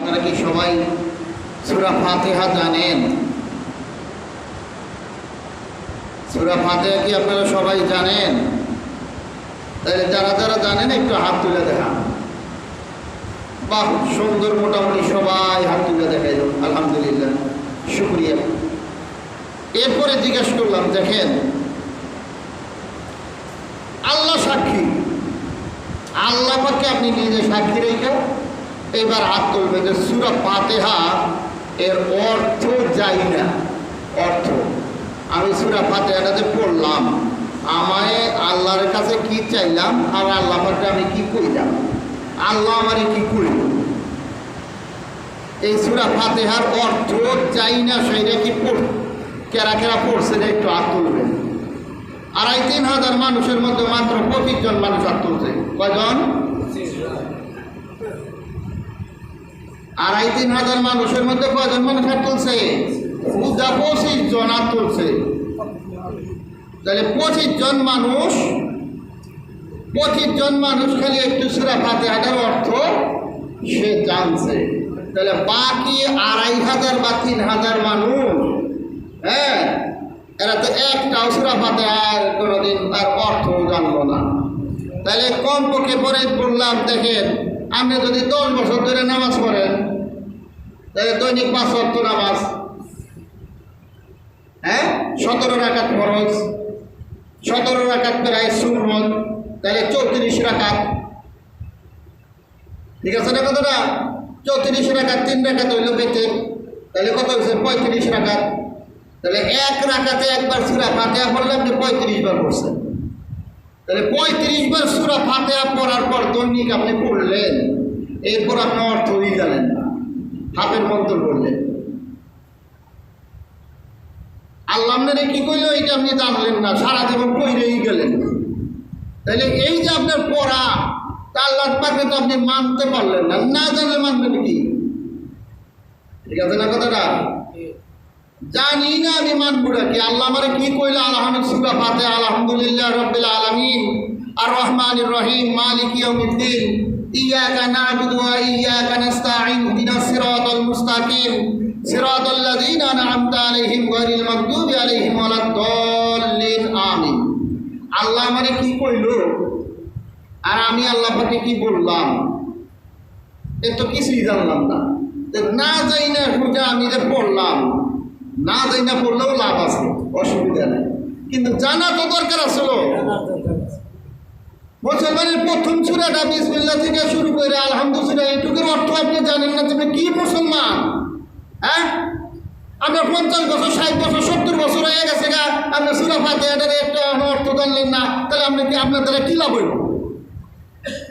আপনারা কি সবাই সূরা ফাতিহা জানেন? সূরা ফাতিহা কি আপনারা সবাই জানেন? তাহলে যারা যারা জানেন একটু হাত তুলে দেখান। বাহ, সুন্দর, মোটামুটি সবাই হাত তুলে দেখাই। আলহামদুলিল্লাহ, শুকরিয়া। এরপরে জিজ্ঞেস করলাম, দেখেন আল্লাহ সাক্ষী, আল্লাহ পাকে আপনি নিজে সাক্ষী রেখে এবার হাত তুলবেন যে সূরা ফাতিহা এর অর্থ যাই না। অর্থ আমি সূরা ফাতিহাটা যে পড়লাম, আমায় আল্লাহর কাছে কি চাইলাম আর আল্লাহ পাকে আমি কি কইলাম, আল্লাহ আমারে কি করল, এই সূরা ফাতিহার অর্থ চাই না সেইটা কি কেরা কেরা পড়ছে একটু হাত তুলবেন। 2,500 মানুষের মধ্যে মাত্র 25 জন মানুষ হাত তুলছে। কয়জন? 2,500 মানুষের মধ্যে কয়জন মানুষ হাত তুলছে? 25 জন হাত তুলছে। তাহলে 25 জন মানুষ খালি একটু সূরা ফাতিহার অর্থ সে জানছে। তাহলে বাকি 2,500 বা 3,000 মানুষ, হ্যাঁ, এরা তো একটাও সূরা ফাতিহার কোনোদিন তার অর্থ জানলো না। তাহলে কমপক্ষে পরে বললাম, দেখেন আপনি যদি 10 বছর ধরে নামাজ পড়েন, তাহলে দৈনিক 5 ওয়াক্ত নামাজ, হ্যাঁ, 17 রাকাত ফরজ, 17 রাকাত প্রায় সুন্নত, তাহলে 34 রাকাত। ঠিক আছে না কতটা? 34 রাকাত, 3 রাকাত হইল পেতে, তাহলে কত হয়েছে? 35 রাকাত। তাহলে 1 রাকাতে একবার সূরা ফাতিহা পড়লে আপনি 35 বার পড়ছেন। তাহলে 35 বার সূরা ফাতিহা পড়ার পর দৈনিক আপনি পড়লেন, এরপর আপনি অর্থই জানেন না, হাফের মন্ত্র পড়লেন, আল্লাহ আপনারে কি কইলো এটা আপনি জানলেন না, সারা জীবন পড়েই গেলেন। তাহলে এই যে আপনার পড়া, তা আল্লাহ পাকে তো আপনি মানতে পারলেন না, না জানলে মানবেন কি? ঠিক আছে না কথাটা? জানি না আমি মানবুটা কি? আল্লাহ আমারে কি কইলো? সূরা ফাতিহা, আলহামদুলিল্লাহ রাব্বিল আলামিন, আর রহমানির রহিম, মালিক ইয়াউমিদ্দিন, ইয়াকা না'বুদু ওয়া ইয়াকা নাস্তাঈন, ইহদিনাস সিরাতাল মুস্তাকিম, সিরাতাল লাযীনা আন'আমতা আলাইহিম গায়রিল মাগদুবি আলাইহিম ওয়ালাদ-দাল্লিন, আমিন। আল্লাহ আমারে কি কইলো আর আমি আল্লাহ পাকে কি বললাম, এ তো কিছুই জানলাম না। না যাই না সোজা আমি যে পড়লাম, না যাই না পড়লেও লাভ আছে, অসুবিধা নেই, কিন্তু জানা তো দরকার আসলো। মুসলমানের প্রথম সূরাটা বিসমিল্লাহ থেকে শুরু করে আলহামদুলিল্লাহ, এইটুকুর অর্থ আপনি জানেন না, তুমি কি মুসলমান? হ্যাঁ, আপনার 50 বছর, 60 বছর, 70 বছর হয়ে গেছে গা, আপনি সূরা ফাতিহার একটা অর্থ জানলেন না, তাহলে আপনি কি, আপনার দ্বারা কি লাভ হইল?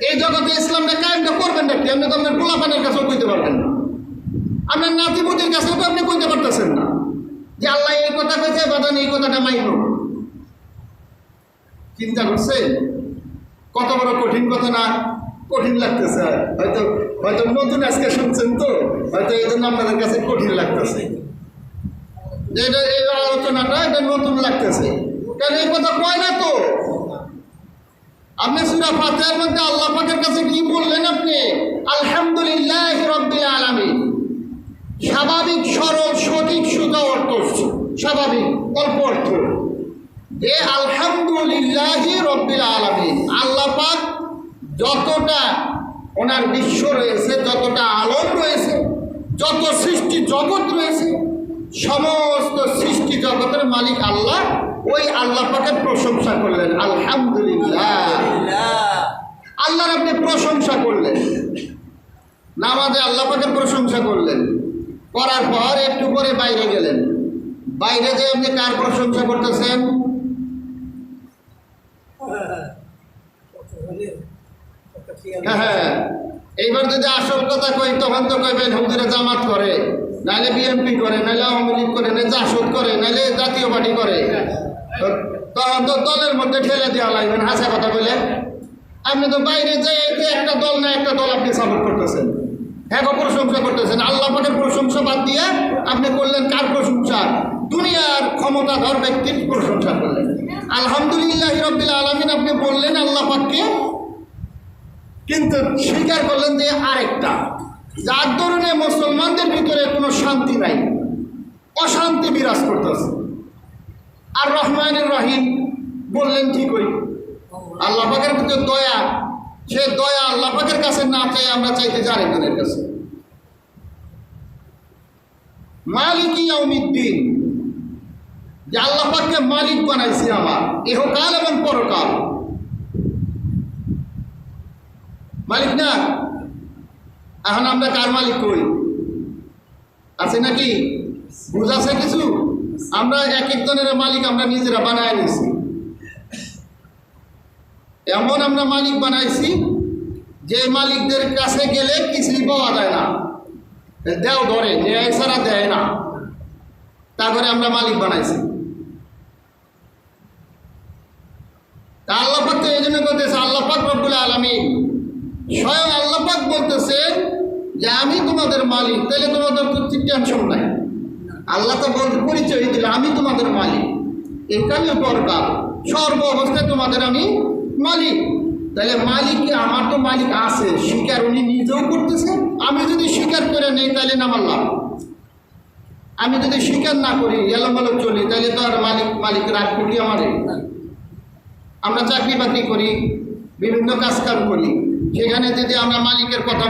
এই জগতে ইসলামটা কায়েমটা করবেন না কি? আপনি তো আপনার পোলাপানের কাছেও কইতে পারবেন না, আপনার নাতিপুতির কাছেও তো আপনি কইতে পারতেছেন না যে আল্লাহ এই কথা কইছে, বাদান এই কথাটা মাইল। চিন্তা করছেন কত বড় কঠিন কথা না? কঠিন লাগতেছে, হয়তো হয়তো নতুন আজকে শুনছেন তো, হয়তো এই জন্য আপনাদের কাছে কঠিন লাগতেছে, যে এটা এই আলোচনাটা এটা নতুন লাগতেছে, কারণ এই কথা কয় না তো। আপনি সূরা ফাতিহার মধ্যে আল্লাহ পাকের কাছে কি বললেন? আপনি আলহামদুলিল্লাহ রাব্বিল আলামিন, স্বাভাবিক, সরল, সঠিক, সোজা অর্থ, স্বাভাবিক অল্প অর্থ, যে আলহামদুলিল্লাহ রাব্বিল আলামিন, আল্লাহ পাক যতটা ওনার বিশ্ব রয়েছে, যতটা আলম রয়েছে, যত সৃষ্টি জগৎ রয়েছে, সমস্ত সৃষ্টি জগতের মালিক আল্লাহ, ওই আল্লাহ পাকের প্রশংসা করলেন, আলহামদুলিল্লাহ। আল্লাহর আপনি প্রশংসা করলেন, নামাজে আল্লাহ পাকের প্রশংসা করলেন, করার পর একটু পরে বাইরে গেলেন, বাইরে যে আপনি কার প্রশংসা করতেছেন? হ্যাঁ, এইবার যদি আসল কথা কই, তখন তো কইবেন হুজুরে জামাত করে, নাইলে বিএনপি করে, নাইলে আওয়ামী লীগ করে, নাইলে জাসদ করে, নাইলে জাতীয় পার্টি করে, তখন তো দলের মধ্যে ঠেলে দেওয়া লাগবেন। হাসা কথা বলে আপনি তো বাইরে যে একটা দল না একটা দল আপনি সাপোর্ট করতেছেন, হ্যাঁ প্রশংসা করতেছেন। আল্লাহ পাকের প্রশংসা বাদ দিয়ে আপনি করলেন কার প্রশংসা? দুনিয়ার ক্ষমতাধর ব্যক্তির প্রশংসা করলেন। আলহামদুলিল্লাহ রাব্বিল আলামিন আপনি বললেন আল্লাহ পাককে, কিন্তু স্বীকার করলেন যে আরেকটা যার ধরনে মুসলমানদের ভিতরে কোনো শান্তি নাই, অশান্তি বিরাজ করতেছে। আর রহমানুর রহিম বললেন ঠিকই, আল্লাহ পাকের ভিতরে দয়া, সে দয়া আল্লাহ পাকের কাছে না চাই, আমরা চাইতে যাই আরেকজনের কাছে। মালিক ইয়াউমিদ্দিন, যে আল্লাহ পাককে মালিক বানাইছি আমার ইহকাল এবং পরকাল। মালিক না, এখন আমরা কার মালিক করি? আছে নাকি? বুঝাছে কিছু? আমরা এক একজনের মালিক আমরা নিজেরা বানায় নিয়েছি। এমন আমরা মালিক বানাইছি যে মালিকদের কাছে গেলে কিছুই পাওয়া যায় না, দেও ধরে, ন্যায় ছাড়া দেয় না। তারপরে আমরা মালিক বানাইছি। আল্লাহ পাক তো এই জন্য বলতেছে, আল্লাহ পাক রব্বুল আলামিন স্বয়ং আল্লাহ পাক বলতেছে যে আমি তোমাদের মালিক। তাহলে তোমাদের তো টেনশন নাই। আল্লাহ তো বলতে পরিচয় দিল, আমি তোমাদের মালিক, এখানে দরকার সর্ব অবস্থায় তোমাদের আমি মালিক। তাহলে মালিককে আমার তো মালিক আছে, স্বীকার উনি নিজেও করতেছে। আমি যদি স্বীকার করে নেই তাহলে না মানলাম, আমি যদি স্বীকার না করি এলোমেলো চলি, তাহলে তো আর মালিক রাগ করি আমারে। আমরা চাকরি বাকরি করি, বিভিন্ন কাজ কাম করি, সেখানে যদি আমরা মালিকের কথা